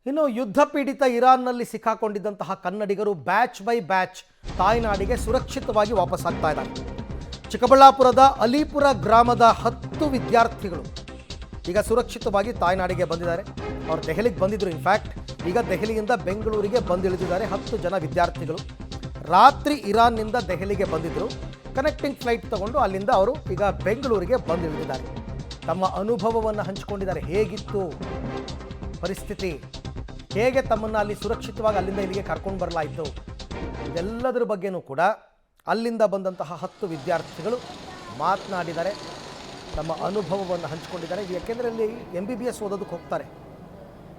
ಇನ್ನು ಯುದ್ಧ ಪೀಡಿತ ಇರಾನ್ನಲ್ಲಿ ಸಿಕ್ಕಾಕೊಂಡಿದ್ದಂತಹ ಕನ್ನಡಿಗರು ಬ್ಯಾಚ್ ಬೈ ಬ್ಯಾಚ್ ತಾಯ್ನಾಡಿಗೆ ಸುರಕ್ಷಿತವಾಗಿ ವಾಪಸ್ ಆಗ್ತಾ ಇದ್ದಾರೆ. ಚಿಕ್ಕಬಳ್ಳಾಪುರದ ಅಲಿಪುರ ಗ್ರಾಮದ 10 ವಿದ್ಯಾರ್ಥಿಗಳು ಈಗ ಸುರಕ್ಷಿತವಾಗಿ ತಾಯ್ನಾಡಿಗೆ ಬಂದಿದ್ದಾರೆ. ಅವರು ದೆಹಲಿಗೆ ಬಂದಿದ್ರು. ಇನ್ಫ್ಯಾಕ್ಟ್ ಈಗ ದೆಹಲಿಯಿಂದ ಬೆಂಗಳೂರಿಗೆ ಬಂದಿಳಿದಿದ್ದಾರೆ 10 ಜನ ವಿದ್ಯಾರ್ಥಿಗಳು. ರಾತ್ರಿ ಇರಾನ್ನಿಂದ ದೆಹಲಿಗೆ ಬಂದಿದ್ದರು. ಕನೆಕ್ಟಿಂಗ್ ಫ್ಲೈಟ್ ತಗೊಂಡು ಅಲ್ಲಿಂದ ಅವರು ಈಗ ಬೆಂಗಳೂರಿಗೆ ಬಂದಿಳಿದಿದ್ದಾರೆ. ತಮ್ಮ ಅನುಭವವನ್ನು ಹಂಚಿಕೊಂಡಿದ್ದಾರೆ. ಹೇಗಿತ್ತು ಪರಿಸ್ಥಿತಿ, ಹೇಗೆ ತಮ್ಮನ್ನು ಅಲ್ಲಿ ಸುರಕ್ಷಿತವಾಗಿ ಅಲ್ಲಿಂದ ಇಲ್ಲಿಗೆ ಕರ್ಕೊಂಡು ಬರಲಾಯಿತು, ಇದೆಲ್ಲದರ ಬಗ್ಗೆನೂ ಕೂಡ ಅಲ್ಲಿಂದ ಬಂದಂತಹ 10 ವಿದ್ಯಾರ್ಥಿಗಳು ಮಾತನಾಡಿದ್ದಾರೆ. ತಮ್ಮ ಅನುಭವವನ್ನು ಹಂಚಿಕೊಂಡಿದ್ದಾರೆ. ಯಾಕೆಂದರೆ ಅಲ್ಲಿ MBBS ಓದೋದಕ್ಕೆ ಹೋಗ್ತಾರೆ.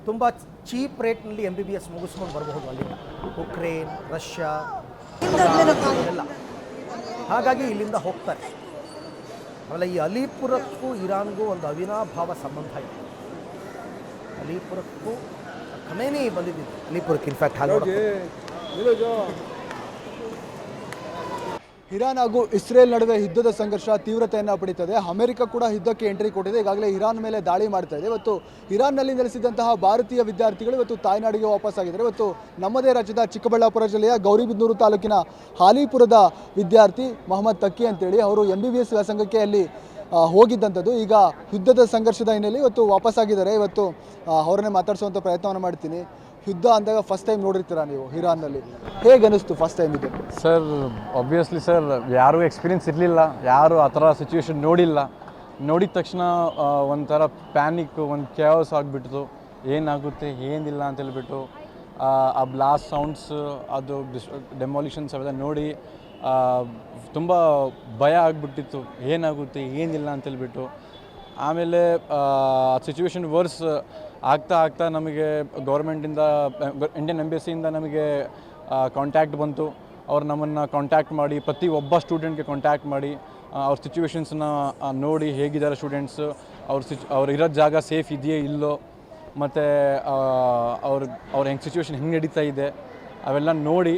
ತುಂಬ ಚೀಪ್ ರೇಟ್ನಲ್ಲಿ MBBS ಮುಗಿಸ್ಕೊಂಡು ಬರಬಹುದು ಅಲ್ಲಿಂದ, ಉಕ್ರೇನ್, ರಷ್ಯಾ ಎಲ್ಲ. ಹಾಗಾಗಿ ಇಲ್ಲಿಂದ ಹೋಗ್ತಾರೆ. ಆಮೇಲೆ ಈ ಅಲಿಪುರಕ್ಕೂ ಇರಾನ್ಗೂ ಒಂದು ಅವಿನಾಭಾವ ಸಂಬಂಧ ಇದೆ. ಅಲಿಪುರಕ್ಕೂ ಖಮೇನಿ ಬಂದಿದ್ದು ಅಲಿಪುರಕ್ಕೆ. ಇನ್ಫ್ಯಾಕ್ಟ್ ಇರಾನ್ ಹಾಗೂ ಇಸ್ರೇಲ್ ನಡುವೆ ಯುದ್ಧದ ಸಂಘರ್ಷ ತೀವ್ರತೆಯನ್ನು ಪಡೀತದೆ. ಅಮೆರಿಕ ಕೂಡ ಯುದ್ಧಕ್ಕೆ ಎಂಟ್ರಿ ಕೊಟ್ಟಿದೆ. ಈಗಾಗಲೇ ಇರಾನ್ ಮೇಲೆ ದಾಳಿ ಮಾಡ್ತಾ ಇದೆ. ಇವತ್ತು ಇರಾನ್ನಲ್ಲಿ ನೆಲೆಸಿದಂತಹ ಭಾರತೀಯ ವಿದ್ಯಾರ್ಥಿಗಳು ಇವತ್ತು ತಾಯ್ನಾಡಿಗೆ ವಾಪಸ್ಸಾಗಿದ್ದಾರೆ. ಇವತ್ತು ನಮ್ಮದೇ ರಾಜ್ಯದ ಚಿಕ್ಕಬಳ್ಳಾಪುರ ಜಿಲ್ಲೆಯ ಗೌರಿಬಿದನೂರು ತಾಲೂಕಿನ ಹಾಲಿಪುರದ ವಿದ್ಯಾರ್ಥಿ ಮೊಹಮ್ಮದ್ ತಕ್ಕಿ ಅಂತೇಳಿ ಅವರು MBBS ವ್ಯಾಸಂಗಕ್ಕೆ ಅಲ್ಲಿ ಹೋಗಿದ್ದಂಥದ್ದು. ಈಗ ಯುದ್ಧದ ಸಂಘರ್ಷದ ಹಿನ್ನೆಲೆ ಇವತ್ತು ವಾಪಸ್ಸಾಗಿದ್ದಾರೆ. ಇವತ್ತು ಅವರನ್ನೇ ಮಾತಾಡಿಸುವಂಥ ಪ್ರಯತ್ನವನ್ನು ಮಾಡ್ತೀನಿ. ಯುದ್ಧ ಅಂದಾಗ ಫಸ್ಟ್ ಟೈಮ್ ನೋಡಿರ್ತೀರಾ ನೀವು ಇರಾನ್ನಲ್ಲಿ, ಹೇಗೆ ಅನ್ನಿಸ್ತು ಫಸ್ಟ್ ಟೈಮ್ ಇದು? ಸರ್ ಆಬ್ವಿಯಸ್ಲಿ ಸರ್, ಯಾರೂ ಎಕ್ಸ್ಪೀರಿಯನ್ಸ್ ಇರಲಿಲ್ಲ, ಯಾರೂ ಆ ಥರ ಸಿಚುವೇಶನ್ ನೋಡಿಲ್ಲ. ನೋಡಿದ ತಕ್ಷಣ ಒಂಥರ ಪ್ಯಾನಿಕ್, ಒಂದು ಕ್ಯಾವಸ್ ಆಗಿಬಿಡ್ತು. ಏನಾಗುತ್ತೆ ಏನಿಲ್ಲ ಅಂತ ಹೇಳ್ಬಿಟ್ಟು ಆ ಬ್ಲಾಸ್ಟ್ ಸೌಂಡ್ಸ್, ಅದು ಡೆಮಾಲಿಷನ್ಸ್ ಅವೆಲ್ಲ ನೋಡಿ ತುಂಬ ಭಯ ಆಗಿಬಿಟ್ಟಿತ್ತು. ಏನಾಗುತ್ತೆ ಏನಿಲ್ಲ ಅಂತೇಳ್ಬಿಟ್ಟು. ಆಮೇಲೆ ಸಿಚುವೇಶನ್ ವರ್ಸ್ ಆಗ್ತಾ ನಮಗೆ ಗೌರ್ಮೆಂಟಿಂದ, ಇಂಡಿಯನ್ ಎಂಬಸಿಯಿಂದ ನಮಗೆ ಕಾಂಟ್ಯಾಕ್ಟ್ ಬಂತು. ಅವ್ರು ನಮ್ಮನ್ನು ಕಾಂಟ್ಯಾಕ್ಟ್ ಮಾಡಿ, ಪ್ರತಿ ಒಬ್ಬ ಸ್ಟೂಡೆಂಟ್ಗೆ ಕಾಂಟ್ಯಾಕ್ಟ್ ಮಾಡಿ ಅವ್ರ ಸಿಚುವೇಶನ್ಸನ್ನ ನೋಡಿ, ಹೇಗಿದ್ದಾರೆ ಸ್ಟೂಡೆಂಟ್ಸು, ಅವ್ರು ಇರೋ ಜಾಗ ಸೇಫ್ ಇದೆಯೇ ಇಲ್ಲೋ, ಮತ್ತು ಅವ್ರ ಹೆಂಗೆ ಸಿಚುವೇಶನ್ ಹೆಂಗೆ ನಡೀತಾ ಇದೆ ಅವೆಲ್ಲ ನೋಡಿ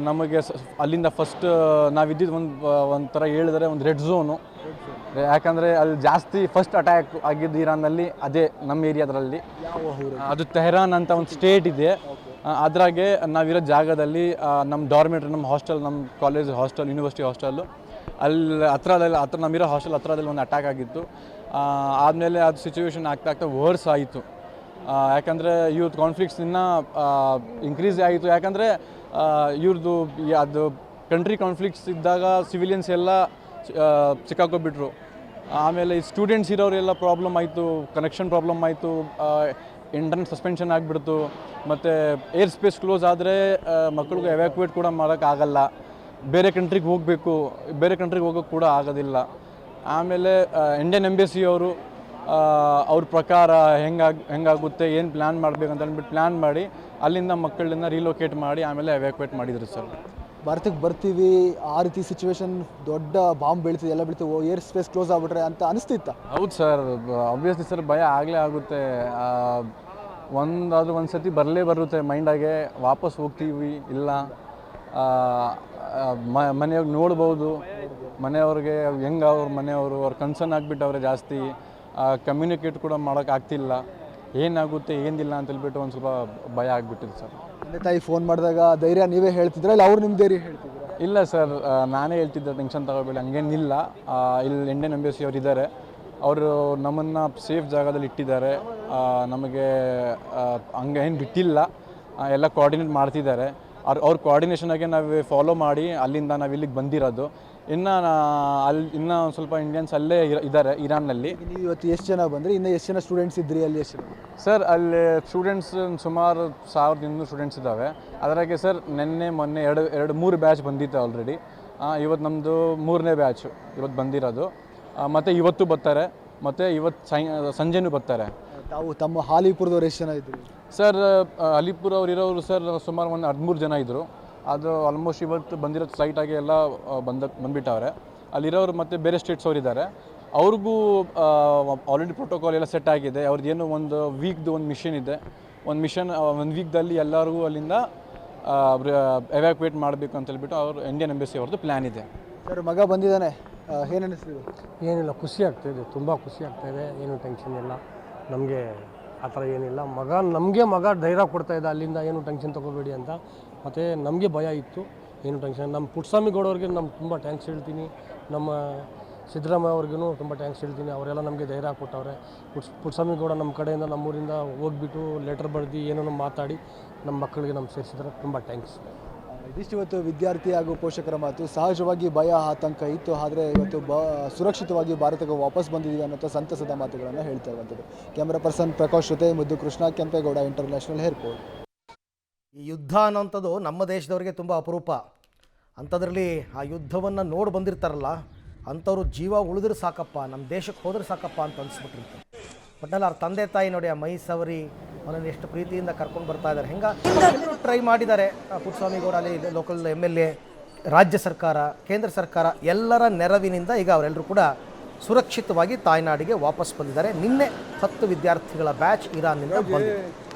ನಮಗೆ ಅಲ್ಲಿಂದ ಫಸ್ಟ್ ನಾವಿದ್ದಿದ್ದು ಒಂಥರ ಹೇಳಿದರೆ ಒಂದು ರೆಡ್ ಝೋನು. ಯಾಕಂದರೆ ಅಲ್ಲಿ ಜಾಸ್ತಿ ಫಸ್ಟ್ ಅಟ್ಯಾಕ್ ಆಗಿದ್ದು ಇರಾನ್ನಲ್ಲಿ ಅದೇ ನಮ್ಮ ಏರಿಯಾದ್ರಲ್ಲಿ. ಅದು ತೆಹರಾನ್ ಅಂತ ಒಂದು ಸ್ಟೇಟ್ ಇದೆ. ಅದ್ರಾಗೆ ನಾವಿರೋ ಜಾಗದಲ್ಲಿ ನಮ್ಮ ಡಾರ್ಮೆಟ್ರಿ, ನಮ್ಮ ಹಾಸ್ಟೆಲ್, ನಮ್ಮ ಕಾಲೇಜ್ ಹಾಸ್ಟೆಲ್, ಯೂನಿವರ್ಸಿಟಿ ಹಾಸ್ಟೆಲ್ಲು ಅಲ್ಲಿ ಹತ್ರ ನಮ್ಮಿರೋ ಹಾಸ್ಟೆಲ್ ಹತ್ರದಲ್ಲಿ ಒಂದು ಅಟ್ಯಾಕ್ ಆಗಿತ್ತು. ಆದಮೇಲೆ ಅದು ಸಿಚುವೇಶನ್ ಆಗ್ತಾ ವರ್ಸ್ ಆಯಿತು. ಯಾಕಂದರೆ ಇವ್ರದ್ದು ಕಾನ್ಫ್ಲಿಕ್ಟ್ಸ್ ಇನ್ನೂ ಇನ್ಕ್ರೀಸ್ ಆಯಿತು. ಯಾಕಂದರೆ ಇವ್ರದ್ದು ಅದು ಕಂಟ್ರಿ ಕಾನ್ಫ್ಲಿಕ್ಟ್ಸ್ ಇದ್ದಾಗ ಸಿವಿಲಿಯನ್ಸ್ ಎಲ್ಲ ಸಿಕ್ಕಾಕೊಬಿಟ್ರು. ಆಮೇಲೆ ಈ ಸ್ಟೂಡೆಂಟ್ಸ್ ಇರೋರೆಲ್ಲ ಪ್ರಾಬ್ಲಮ್ ಆಯಿತು, ಕನೆಕ್ಷನ್ ಪ್ರಾಬ್ಲಮ್ ಆಯಿತು, ಇಂಟರ್ನೆಟ್ ಸಸ್ಪೆನ್ಷನ್ ಆಗಿಬಿಡ್ತು. ಮತ್ತು ಏರ್ ಸ್ಪೇಸ್ ಕ್ಲೋಸ್ ಆದರೆ ಮಕ್ಕಳಿಗೆ ಎವ್ಯಾಕ್ಯುವೇಟ್ ಕೂಡ ಮಾಡೋಕ್ಕಾಗಲ್ಲ. ಬೇರೆ ಕಂಟ್ರಿಗೆ ಹೋಗಬೇಕು, ಬೇರೆ ಕಂಟ್ರಿಗೆ ಹೋಗೋಕ್ಕೆ ಕೂಡ ಆಗೋದಿಲ್ಲ. ಆಮೇಲೆ ಇಂಡಿಯನ್ ಎಂಬಸಿ ಅವರು ಅವ್ರ ಪ್ರಕಾರ ಹೆಂಗಾಗುತ್ತೆ, ಏನು ಪ್ಲ್ಯಾನ್ ಮಾಡಬೇಕಂತ ಅಂದ್ಬಿಟ್ಟು ಪ್ಲ್ಯಾನ್ ಮಾಡಿ ಅಲ್ಲಿಂದ ಮಕ್ಕಳನ್ನ ರಿಲೊಕೇಟ್ ಮಾಡಿ ಆಮೇಲೆ ಎವ್ಯಾಕ್ಯುವೇಟ್ ಮಾಡಿದ್ರು ಸರ್. ಭಾರತಕ್ಕೆ ಬರ್ತೀವಿ, ಆ ರೀತಿ ಸಿಚುವೇಶನ್, ದೊಡ್ಡ ಬಾಂಬ್ ಬೀಳ್ತಿದೆ, ಎಲ್ಲ ಬೀಳ್ತೀವಿ, ಏರ್ ಸ್ಪೇಸ್ ಕ್ಲೋಸ್ ಆಗಿಬಿಟ್ರೆ ಅಂತ ಅನಿಸ್ತಿತ್ತ? ಹೌದು ಸರ್, ಆಬ್ವಿಯಸ್ಲಿ ಸರ್, ಭಯ ಆಗಲೇ ಆಗುತ್ತೆ. ಒಂದು ಸತಿ ಬರುತ್ತೆ ಮೈಂಡಾಗೆ, ವಾಪಸ್ ಹೋಗ್ತೀವಿ ಇಲ್ಲ, ಮನೆಯವ್ರಿಗೆ ನೋಡ್ಬೋದು, ಮನೆಯವ್ರಿಗೆ ಹೆಂಗೆ ಅವ್ರ ಮನೆಯವರು ಅವ್ರ ಕನ್ಸರ್ನ್ ಆಗಿಬಿಟ್ಟವ್ರೆ ಜಾಸ್ತಿ. ಕಮ್ಯುನಿಕೇಟ್ ಕೂಡ ಮಾಡೋಕ್ಕಾಗ್ತಿಲ್ಲ, ಏನಾಗುತ್ತೆ ಏನಿಲ್ಲ ಅಂತೇಳ್ಬಿಟ್ಟು ಒಂದು ಸ್ವಲ್ಪ ಭಯ ಆಗಿಬಿಟ್ಟಿದೆ ಸರ್. ತಂದೆ ತಾಯಿ ಫೋನ್ ಮಾಡಿದಾಗ ಧೈರ್ಯ ನೀವೇ ಹೇಳ್ತಿದ್ರೆ ಇಲ್ಲ ಅವ್ರು ನಿಮ್ಮ ಧೈರ್ಯ ಹೇಳ್ತಿದ್ರು? ಇಲ್ಲ ಸರ್, ನಾನೇ ಹೇಳ್ತಿದ್ದೆ ಟೆನ್ಷನ್ ತಗೋಬೇಡಿ, ಹಂಗೇನಿಲ್ಲ. ಇಲ್ಲಿ ಇಂಡಿಯನ್ ಎಂಬಸಿ ಅವ್ರು ಇದ್ದಾರೆ, ಅವರು ನಮ್ಮನ್ನು ಸೇಫ್ ಜಾಗದಲ್ಲಿ ಇಟ್ಟಿದ್ದಾರೆ. ನಮಗೆ ಹಂಗೇನು ಬಿಟ್ಟಿಲ್ಲ, ಎಲ್ಲ ಕೋಆರ್ಡಿನೇಟ್ ಮಾಡ್ತಿದ್ದಾರೆ. ಅವ್ರ ಕೋಆರ್ಡಿನೇಷನಾಗೆ ನಾವು ಫಾಲೋ ಮಾಡಿ ಅಲ್ಲಿಂದ ನಾವು ಇಲ್ಲಿಗೆ ಬಂದಿರೋದು. ಇನ್ನೂ ಸ್ವಲ್ಪ ಇಂಡಿಯನ್ಸ್ ಅಲ್ಲೇ ಇದ್ದಾರೆ ಇರಾನ್ನಲ್ಲಿ. ನೀವು ಇವತ್ತು ಎಷ್ಟು ಜನ ಬಂದ್ರಿ? ಇನ್ನು ಎಷ್ಟು ಜನ ಸ್ಟೂಡೆಂಟ್ಸ್ ಇದ್ರಿ ಅಲ್ಲಿ? ಎಷ್ಟು ಸರ್ ಅಲ್ಲಿ ಸ್ಟೂಡೆಂಟ್ಸ್ ಸುಮಾರು 1200 ಸ್ಟೂಡೆಂಟ್ಸ್ ಇದ್ದಾವೆ. ಅದರಾಗೆ ಸರ್ ಮೊನ್ನೆ 2-3 ಬ್ಯಾಚ್ ಬಂದಿತ್ತು ಆಲ್ರೆಡಿ. ಇವತ್ತು ನಮ್ಮದು 3ನೇ ಬ್ಯಾಚು ಇವತ್ತು ಬಂದಿರೋದು. ಮತ್ತು ಇವತ್ತು ಬರ್ತಾರೆ, ಮತ್ತು ಇವತ್ತು ಸಂಜೆನೂ ಬರ್ತಾರೆ. ತಾವು ತಮ್ಮ ಹಾಲಿಪುರದವ್ರು ಎಷ್ಟು ಜನ ಇದ್ದರು? ಸರ್ ಅಲಿಪುರ ಅವ್ರು ಇರೋರು ಸರ್ ಸುಮಾರು ಒಂದು 13 ಜನ ಇದ್ದರು. ಅದು ಆಲ್ಮೋಸ್ಟ್ ಇವತ್ತು ಬಂದಿರೋದು ಫ್ಲೈಟಾಗಿ ಎಲ್ಲ ಬಂದುಬಿಟ್ಟವ್ರೆ. ಅಲ್ಲಿರೋರು ಮತ್ತು ಬೇರೆ ಸ್ಟೇಟ್ಸ್ ಅವ್ರು ಇದ್ದಾರೆ. ಅವ್ರಿಗೂ ಆಲ್ರೆಡಿ ಪ್ರೋಟೋಕಾಲ್ ಎಲ್ಲ ಸೆಟ್ ಆಗಿದೆ. ಅವ್ರದ್ದೇನು ಒಂದು ವೀಕ್ದು ಒಂದು ಮಿಷನ್ ಇದೆ. ಒಂದು ವೀಕ್ದಲ್ಲಿ ಎಲ್ಲರಿಗೂ ಅಲ್ಲಿಂದ ಎವ್ಯಾಕ್ಯುವೇಟ್ ಮಾಡಬೇಕು ಅಂತ ಹೇಳ್ಬಿಟ್ಟು ಅವರು ಇಂಡಿಯನ್ ಎಂಬಸಿ ಅವ್ರದ್ದು ಪ್ಲ್ಯಾನ್ ಇದೆ. ಸರ್ ಮಗ ಬಂದಿದ್ದಾನೆ, ಏನು ಅನ್ನಿಸ್ತಿದೆ? ಏನಿಲ್ಲ, ಖುಷಿ ಆಗ್ತಾಯಿದೆ, ತುಂಬ ಖುಷಿ ಆಗ್ತಾಯಿದೆ. ಏನು ಟೆನ್ಷನ್ ಇಲ್ಲ ನಮಗೆ. ಆ ಥರ ಏನಿಲ್ಲ. ಮಗ ಧೈರ್ಯ ಕೊಡ್ತಾ ಇದ್ದ, ಅಲ್ಲಿಂದ ಏನು ಟೆನ್ಷನ್ ತೊಗೋಬೇಡಿ ಅಂತ. ಮತ್ತು ನಮಗೆ ಭಯ ಇತ್ತು, ಏನು ಟೆನ್ಷನ್. ನಮ್ಮ ಪುಟ್ಟಸ್ವಾಮಿ ಗೌಡವ್ರಿಗೆ ನಮ್ಮ ತುಂಬ ಥ್ಯಾಂಕ್ಸ್ ಹೇಳ್ತೀನಿ, ನಮ್ಮ ಸಿದ್ದರಾಮಯ್ಯ ಅವ್ರಿಗೂ ತುಂಬ ಥ್ಯಾಂಕ್ಸ್ ಹೇಳ್ತೀನಿ. ಅವರೆಲ್ಲ ನಮಗೆ ಧೈರ್ಯ ಕೊಟ್ಟವ್ರೆ. ಪುಟ್ಟಸ್ವಾಮಿ ಗೌಡ ನಮ್ಮ ಕಡೆಯಿಂದ ನಮ್ಮೂರಿಂದ ಹೋಗ್ಬಿಟ್ಟು ಲೆಟರ್ ಬರೆದು ಏನೇನೋ ಮಾತಾಡಿ ನಮ್ಮ ಮಕ್ಕಳಿಗೆ ನಮ್ಮ ಸೇರಿಸಿದ್ರೆ ತುಂಬ ಥ್ಯಾಂಕ್ಸ್. ಇದಿಷ್ಟು ಇವತ್ತು ವಿದ್ಯಾರ್ಥಿ ಹಾಗೂ ಪೋಷಕರ ಮಾತು. ಸಹಜವಾಗಿ ಭಯ ಆತಂಕ ಇತ್ತು, ಆದರೆ ಇವತ್ತು ಸುರಕ್ಷಿತವಾಗಿ ಭಾರತಕ್ಕೆ ವಾಪಸ್ ಬಂದಿದ್ದೀವಿ ಅನ್ನೋ ಸಂತಸದ ಮಾತುಗಳನ್ನು ಹೇಳ್ತಾ ಇರುವಂಥದ್ದು. ಕ್ಯಾಮ್ರಾ ಪರ್ಸನ್ ಪ್ರಕಾಶ್ ಜೊತೆ ಮುದ್ದು ಕೃಷ್ಣ, ಕೆಂಪೇಗೌಡ ಇಂಟರ್ನ್ಯಾಷನಲ್ ಏರ್ಪೋರ್ಟ್. ಈ ಯುದ್ಧ ಅನ್ನೋಂಥದ್ದು ನಮ್ಮ ದೇಶದವರಿಗೆ ತುಂಬ ಅಪರೂಪ. ಅಂಥದ್ರಲ್ಲಿ ಆ ಯುದ್ಧವನ್ನು ನೋಡಿ ಬಂದಿರ್ತಾರಲ್ಲ ಅಂಥವ್ರು ಜೀವ ಉಳಿದ್ರೆ ಸಾಕಪ್ಪ, ನಮ್ಮ ದೇಶಕ್ಕೆ ಹೋದ್ರೆ ಸಾಕಪ್ಪ ಅಂತ ಅನಿಸ್ಬಿಟ್ಟಿರ್ತಾರೆ. ಒಟ್ಟಿನಲ್ಲಿ ಅವ್ರ ತಂದೆ ತಾಯಿ ನೋಡಿ ಆ ಮೈ ಸವರಿ ಅವನನ್ನು ಎಷ್ಟು ಪ್ರೀತಿಯಿಂದ ಕರ್ಕೊಂಡು ಬರ್ತಾ ಇದ್ದಾರೆ. ಎಲ್ಲರೂ ಟ್ರೈ ಮಾಡಿದ್ದಾರೆ. ಪುಟ್ಟಸ್ವಾಮಿ ಗೌಡ ಅಲ್ಲಿ ಲೋಕಲ್ MLA, ರಾಜ್ಯ ಸರ್ಕಾರ, ಕೇಂದ್ರ ಸರ್ಕಾರ ಎಲ್ಲರ ನೆರವಿನಿಂದ ಈಗ ಅವರೆಲ್ಲರೂ ಕೂಡ ಸುರಕ್ಷಿತವಾಗಿ ತಾಯ್ನಾಡಿಗೆ ವಾಪಸ್ ಬಂದಿದ್ದಾರೆ. ನಿನ್ನೆ 10 ವಿದ್ಯಾರ್ಥಿಗಳ ಬ್ಯಾಚ್ ಇರಾನ್ನಿಂದ ಬಂದಿದೆ.